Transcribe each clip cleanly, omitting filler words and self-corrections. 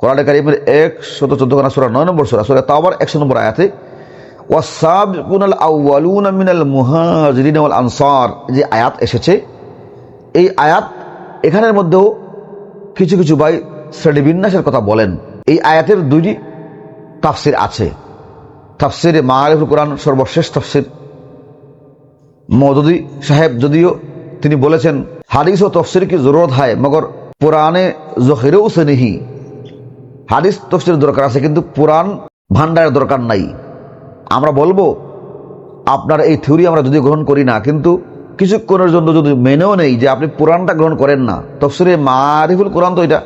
কোরআনে কারীমের 114 সূরা 9 নম্বর সূরা তাওবার 100 নম্বর আয়াতে ওয়াসাবিকুনাল আউয়ালুনা মিনাল মুহাজিরিন ওয়াল আনসার যে আয়াত এসেছে, এই আয়াত এখানের মধ্যেও কিছু কিছু ভাই শ্রেণীবিন্যাসের কথা বলেন। এই আয়াতের দুইটি তাফসির আছে। তাফসিরে মাআরিফুল কোরআন সর্বশেষ তাফসির মওদুদি সাহেব যদিও তিনি বলেছেন হাদিস ও তফসির কি জরুরত হয় মগর পুরানে জখিরে উসে নেহি, হাদিস তফসির দরকার আছে কিন্তু পুরাণ ভান্ডারের দরকার নাই। আমরা বলবো আপনার এই থিওরি আমরা যদি গ্রহণ করি না, কিন্তু কিছুক্ষণের জন্য যদি মেনেও নেই যে আপনি পুরাণটা গ্রহণ করেন না, তফসিরে মারিফুল কোরআন তো এটা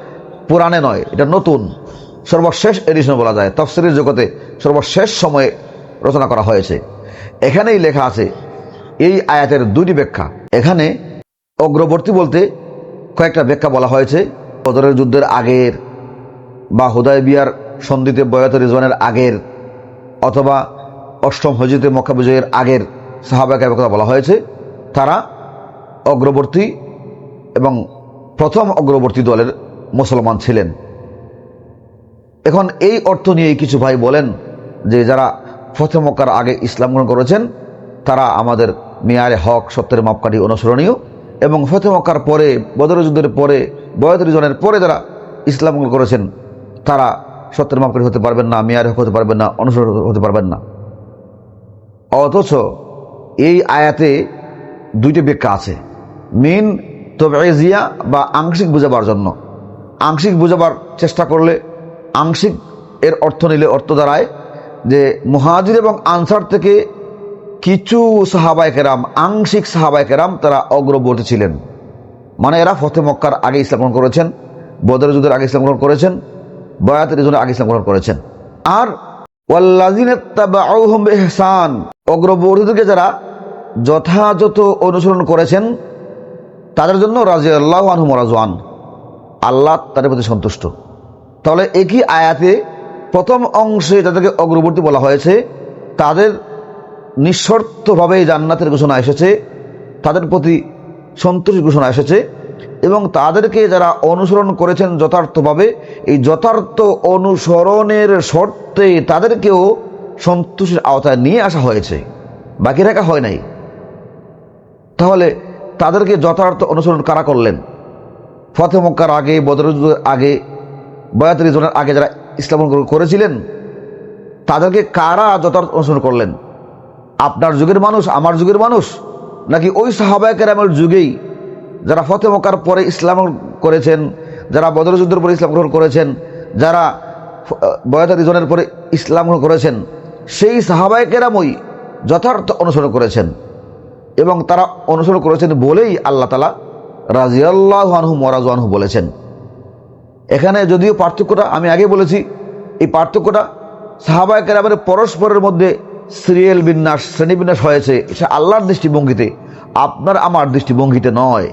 পুরাণে নয়, এটা নতুন সর্বশেষ এডিশন বলা যায়, তফসিরের জগতে সর্বশেষ সময়ে রচনা করা হয়েছে। এখানেই লেখা আছে এই আয়াতের দুটি ব্যাখ্যা। এখানে অগ্রবর্তী বলতে কয়েকটা ব্যাখ্যা বলা হয়েছে। বদরের যুদ্ধের আগের বা হুদায়বিয়ার সন্ধিতে বয়াত রিজওয়ানের আগের অথবা অষ্টম হজরতে মক্কা বিজয়ের আগের সাহাবাদের কথা বলা হয়েছে। তারা অগ্রবর্তী এবং প্রথম অগ্রবর্তী দলের মুসলমান ছিলেন। এখন এই অর্থ নিয়ে কিছু ভাই বলেন যে যারা ফতে মক্কার আগে ইসলাম গ্রহণ করেছেন তারা আমাদের মিয়ারে হক সত্যের মাপকাঠি অনুসরণীয়, এবং ফতে মক্কার পরে বদর যুদ্ধের পরে বয়াত রিজওয়ানের পরে যারা ইসলাম গ্রহণ করেছেন তারা সত্যের মাপকাঠি হতে পারবেন না, মিয়ারে হক হতে পারবেন না, অনুসরণ হতে পারবেন না। অথচ এই আয়াতে দুইটি ব্যাখ্যা আছে। মিন তবঈজিয়া বা আংশিক বোঝাবার জন্য, আংশিক বোঝাবার চেষ্টা করলে আংশিক এর অর্থ নিলে অর্থ দাঁড়ায় যে মুহাজির এবং আনসার থেকে কিছু সাহাবায়ে কেরাম, আংশিক সাহাবায়ে কেরাম তারা অগ্রবর্তী ছিলেন, মানে এরা ফতে মক্কার আগে ইসলাম গ্রহণ করেছেন, বদর যুদ্ধের আগে ইসলাম গ্রহণ করেছেন, বয়াত রিজওয়ানের আগে ইসলাম গ্রহণ করেছেন। আর ওয়াল্লাযিনা তাবাউহুম বিইহসান, অগ্রবর্তীদেরকে যারা যথাযথ অনুসরণ করেছেন তাদের জন্য রাদিয়াল্লাহু আনহুম ওয়া রাযওয়ান, আল্লাহ তাদের প্রতি সন্তুষ্ট। তাহলে একই আয়াতে প্রথম অংশে যাদেরকে অগ্রবর্তী বলা হয়েছে তাদের নিঃশর্তভাবে জান্নাতের ঘোষণা এসেছে, তাদের প্রতি সন্তুষ্টির ঘোষণা এসেছে, এবং তাদেরকে যারা অনুসরণ করেছেন যথার্থভাবে, এই যথার্থ অনুসরণের শর্তে তাদেরকেও সন্তুষ্টির আওতায় নিয়ে আসা হয়েছে, বাকি রাখা হয় নাই। তাহলে তাদেরকে যথার্থ অনুসরণ কারা করলেন? ফতে মক্কার আগে, বদর যুদ্ধের আগে, বয়াত রিজওয়ানের আগে যারা ইসলাম গ্রহণ করেছিলেন তাদেরকে কারা যথার্থ অনুসরণ করলেন? আপনার যুগের মানুষ, আমার যুগের মানুষ, নাকি ওই সাহাবায়ে কেরামের যুগেই যারা ফতে মক্কার পরে ইসলাম করেছেন, যারা বদর যুদ্ধের পরে ইসলাম গ্রহণ করেছেন, যারা বয়াত রিজওয়ানের পরে ইসলাম গ্রহণ করেছেন, সেই সাহাবায়ে কেরামই যথার্থ অনুসরণ করেছেন, এবং তারা অনুসরণ করেছেন বলেই আল্লাহ তাআলা রাদিয়াল্লাহু আনহুম ওয়া রাযওয়ানহু বলেছেন। এখানে যদিও পার্থক্যটা আমি আগে বলেছি, এই পার্থক্যটা সাহাবায়ে কেরামের পরস্পরের মধ্যে সিরিয়াল বিন্যাস, শ্রেণীবিন্যাস হয়েছে, এটা আল্লাহর দৃষ্টিভঙ্গিতে, আপনার আমার দৃষ্টিভঙ্গিতে নয়।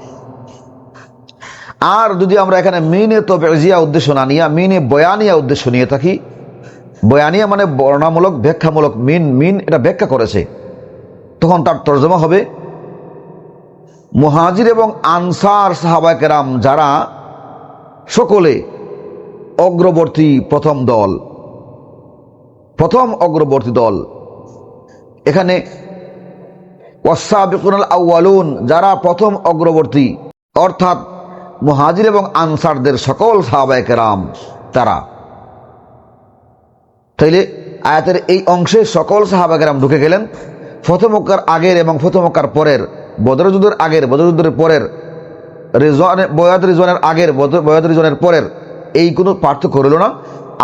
আর যদি আমরা এখানে মিনে তবঈজিয়া উদ্দেশ্য না নিয়ে মিনে বয়ানিয়া উদ্দেশ্য নিয়ে থাকি, বয়ানিয়া মানে বর্ণনামূলক, ব্যাখ্যামূলক, মিন এটা ব্যাখ্যা করেছে, তখন তার তর্জমা হবে মুহাজির এবং আনসার সাহাবায়ে কেরাম যারা সকলে অগ্রবর্তী প্রথম দল, প্রথম অগ্রবর্তী দল। এখানে ওয়াসাবিকুনাল আউয়ালুন যারা প্রথম অগ্রবর্তী, অর্থাৎ মুহাজির এবং আনসারদের সকল সাহাবায়ে কেরাম তারা। তাইলে আয়াতের এই অংশে সকল সাহাবায়ে কেরাম ঢুকে গেলেন। ফতে মক্কার আগের এবং ফতে মক্কার পরের, বদর যুদ্ধের আগের, বদর যুদ্ধের পরের, বয়াত রিজওয়ানের আগের, বয়াত রিজওয়ানের পরের, এই কোনো পার্থক্য রইল না।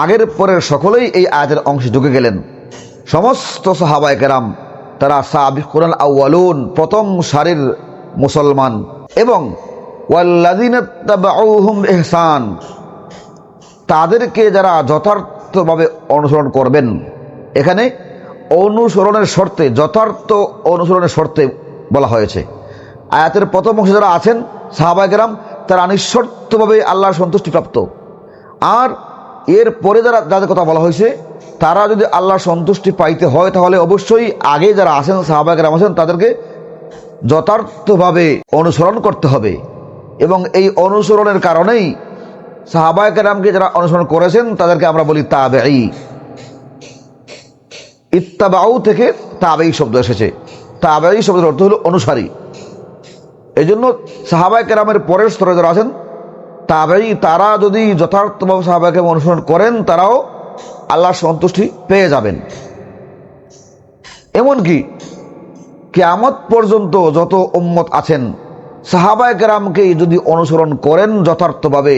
আগের পরের সকলেই এই আয়াতের অংশে ঢুকে গেলেন। সমস্ত সাহাবায়ে কেরাম তারা সাবিকুনাল আউয়ালুন প্রথম সারির মুসলমান, এবং ওয়াল্লাযিনা তাবাউহুম বিইহসান তাদেরকে যারা যথার্থভাবে অনুসরণ করবেন। এখানে অনুসরণের শর্তে, যথার্থ অনুসরণের শর্তে বলা হয়েছে। আয়াতের প্রথম অংশে যারা আছেন সাহাবায়ে কেরাম তারা নিঃশর্তভাবে আল্লাহর সন্তুষ্টিপ্রাপ্ত, আর এর পরে যাদের কথা বলা হয়েছে তারা যদি আল্লাহর সন্তুষ্টি পাইতে হয় তাহলে অবশ্যই আগে যারা আছেন সাহাবায়ে কেরাম আছেন তাদেরকে যথার্থভাবে অনুসরণ করতে হবে, এবং এই অনুসরণের কারণেই সাহাবায়ে কেরামকে যারা অনুসরণ করেছেন তাদেরকে আমরা বলি তাবেঈ। ইত্তাবাউ থেকে তাবেঈ শব্দ এসেছে। তাবেঈ শব্দের অর্থ হলো অনুসারী। এই জন্য সাহাবায়ে কেরামের পরের স্তরে যারা আছেন তাবেঈ, তারা যদি যথার্থভাবে সাহাবায়ে কেরাম অনুসরণ করেন তারাও আল্লাহর সন্তুষ্টি পেয়ে যাবেন। এমনকি কিয়ামত পর্যন্ত যত উম্মত আছেন সাহাবায়ে কেরামকে যদি অনুসরণ করেন যথার্থভাবে,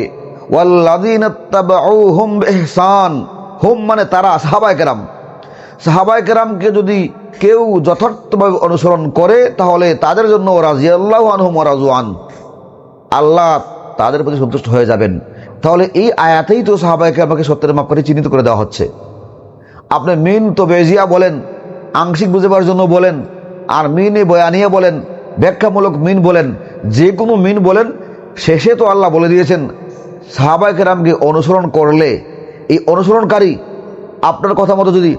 ওয়াল্লাযীনা তাবাউহুম বিইহসান, হুম মানে তারা, সাহাবায়ে কেরাম, সাহাবায়ে কেরামকে যদি কেউ যথার্থভাবে অনুসরণ করে তাহলে তাদের জন্য রাদিয়াল্লাহু আনহুম ওয়া রাযু আন, আল্লাহ তাদের প্রতি সন্তুষ্ট হয়ে যাবেন। তাহলে এই আয়াতেই তো সাহাবায়ে কেরামকে সত্যের মাপকাঠি চিহ্নিত করে দেওয়া হচ্ছে। আপনি মিন তো বেজিয়া বলেন, আংশিক বুঝাবার জন্য বলেন, আর মিনে বয়ানিয়া বলেন, ব্যাখ্যামূলক মিন বলেন, যে কোনো মিন বলেন, শেষে তো আল্লাহ বলে দিয়েছেন সাহাবায়ে কেরামকে অনুসরণ করলে, এই অনুসরণকারী আপনার কথা মতো যদি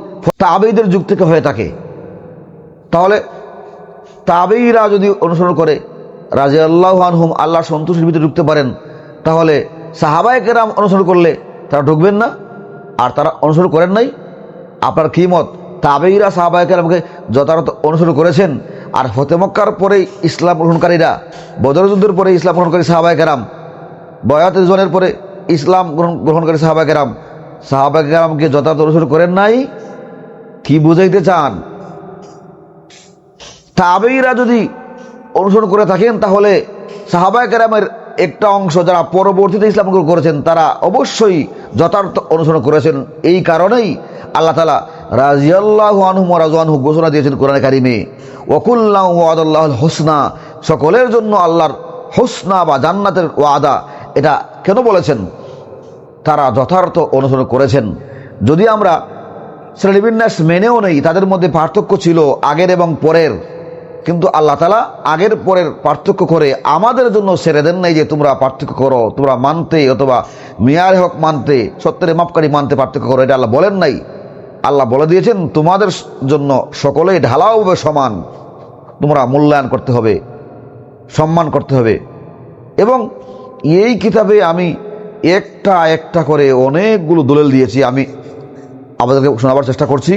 তাবেঈদের যুগ থেকে হয়ে থাকে, তাহলে তাবেঈরা যদি অনুসরণ করে রাদিয়াল্লাহু আনহুম, আল্লাহর সন্তুষ্টির ভিতরে ঢুকতে পারেন, তাহলে সাহাবায়ে কেরাম অনুসরণ করলে তারা ঢুকবেন না? আর তারা অনুসরণ করেন নাই? আপনার কি মত? তাবেঈরা সাহাবায়ে কেরামকে যথাযথ অনুসরণ করেছেন, আর ফতে মক্কার পরে ইসলাম গ্রহণকারীরা, বদর যুদ্ধের পরে ইসলাম গ্রহণকারী সাহাবায়ে কেরাম, বয়াত রিজওয়ানের পরে ইসলাম গ্রহণকারী সাহাবায়ে কেরামকে যথাযথ অনুসরণ করেন নাই? কি বুঝাইতে চান? তাবেঈরা যদি অনুসরণ করে থাকেন তাহলে সাহাবায়ে কেরামের একটা অংশ যারা পরবর্তীতে ইসলাম গ্রহণ করেছেন তারা অবশ্যই যথার্থ অনুসরণ করেছেন। এই কারণেই আল্লাহ তাআলা রাদিয়াল্লাহু আনহুম ওয়া রাযু আনহু ঘোষণা দিয়েছেন কোরআনে কারিমে, ওয়া কুল্লাহু ওয়াদাল্লাহুল হুসনা, সকলের জন্য আল্লাহর হুসনা বা জান্নাতের ওয়াদা। এটা কেন বলেছেন? তারা যথার্থ অনুসরণ করেছেন। যদি আমরা শ্রেণীবিন্যাস মেনেও নেই, তাদের মধ্যে পার্থক্য ছিল আগের এবং পরের, কিন্তু আল্লাহ তাআলা আগের পরের পার্থক্য করে আমাদের জন্য ছেড়ে দেন নাই যে তোমরা পার্থক্য করো, তোমরা মানতে অথবা মিয়ার হক মানতে, সত্যের মাপকাঠি মানতে পার্থক্য করো, এটা আল্লাহ বলেন নাই। আল্লাহ বলে দিয়েছেন তোমাদের জন্য সকলেই ঢালাওভাবে সমান, তোমরা মূল্যায়ন করতে হবে, সম্মান করতে হবে। এবং এই কিতাবে আমি একটা একটা করে অনেকগুলো দলিল দিয়েছি, আমি আপনাদেরকে শোনাবার চেষ্টা করছি।